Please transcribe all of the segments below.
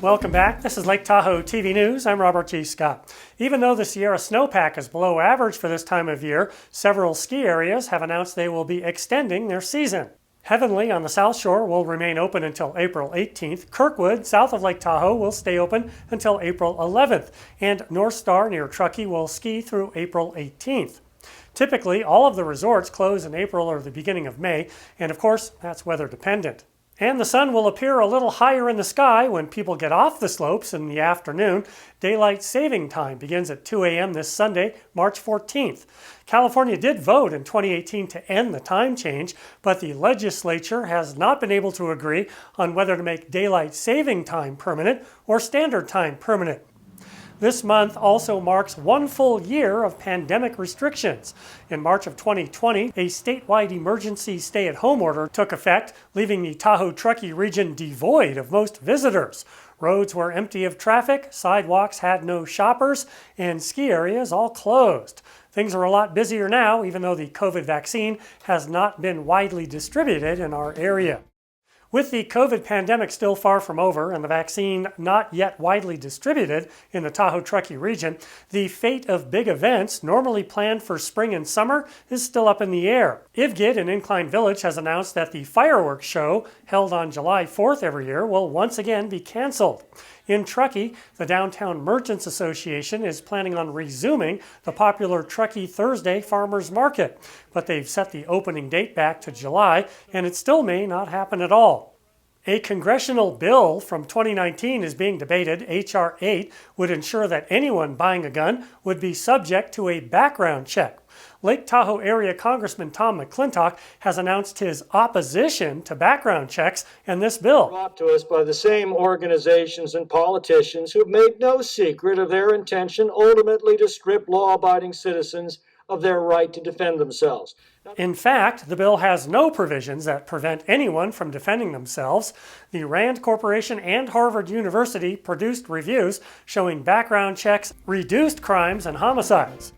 Welcome back. This is Lake Tahoe TV News. I'm Robert G. Scott. Even though the Sierra snowpack is below average for this time of year, several ski areas have announced they will be extending their season. Heavenly on the South Shore will remain open until April 18th. Kirkwood, south of Lake Tahoe, will stay open until April 11th. And North Star near Truckee will ski through April 18th. Typically, all of the resorts close in April or the beginning of May, and of course, that's weather dependent. And the sun will appear a little higher in the sky when people get off the slopes in the afternoon. Daylight saving time begins at 2 a.m. this Sunday, March 14th. California did vote in 2018 to end the time change, but the legislature has not been able to agree on whether to make daylight saving time permanent or standard time permanent. This month also marks 1 full year of pandemic restrictions. In March of 2020, a statewide emergency stay-at-home order took effect, leaving the Tahoe-Truckee region devoid of most visitors. Roads were empty of traffic, sidewalks had no shoppers, and ski areas all closed. Things are a lot busier now, even though the COVID vaccine has not been widely distributed in our area. With the COVID pandemic still far from over and the vaccine not yet widely distributed in the Tahoe-Truckee region, the fate of big events normally planned for spring and summer is still up in the air. Ivgid in Incline Village has announced that the fireworks show, held on July 4th every year, will once again be canceled. In Truckee, the Downtown Merchants Association is planning on resuming the popular Truckee Thursday Farmers Market, but they've set the opening date back to July, and it still may not happen at all. A congressional bill from 2019 is being debated. H.R. 8 would ensure that anyone buying a gun would be subject to a background check. Lake Tahoe area Congressman Tom McClintock has announced his opposition to background checks and this bill. Brought to us by the same organizations and politicians who have made no secret of their intention ultimately to strip law-abiding citizens of their right to defend themselves. In fact, the bill has no provisions that prevent anyone from defending themselves. The Rand Corporation and Harvard University produced reviews showing background checks reduced crimes and homicides.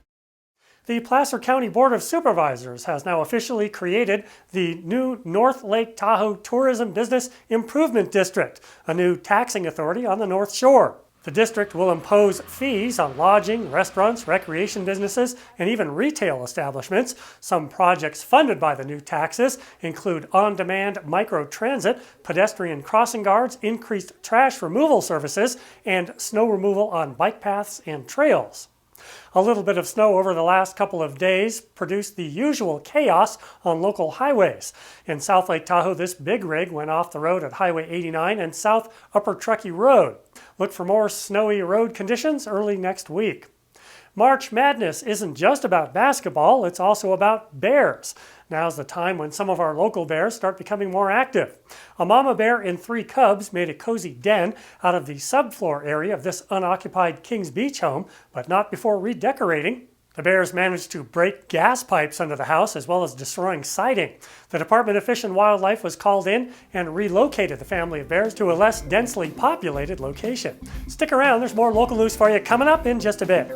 The Placer County Board of Supervisors has now officially created the new North Lake Tahoe Tourism Business Improvement District, a new taxing authority on the North Shore. The district will impose fees on lodging, restaurants, recreation businesses, and even retail establishments. Some projects funded by the new taxes include on-demand micro-transit, pedestrian crossing guards, increased trash removal services, and snow removal on bike paths and trails. A little bit of snow over the last couple of days produced the usual chaos on local highways. In South Lake Tahoe, this big rig went off the road at Highway 89 and South Upper Truckee Road. Look for more snowy road conditions early next week. March Madness isn't just about basketball, it's also about bears. Now's the time when some of our local bears start becoming more active. A mama bear and 3 cubs made a cozy den out of the subfloor area of this unoccupied Kings Beach home, but not before redecorating. The bears managed to break gas pipes under the house as well as destroying siding. The Department of Fish and Wildlife was called in and relocated the family of bears to a less densely populated location. Stick around, there's more local news for you coming up in just a bit.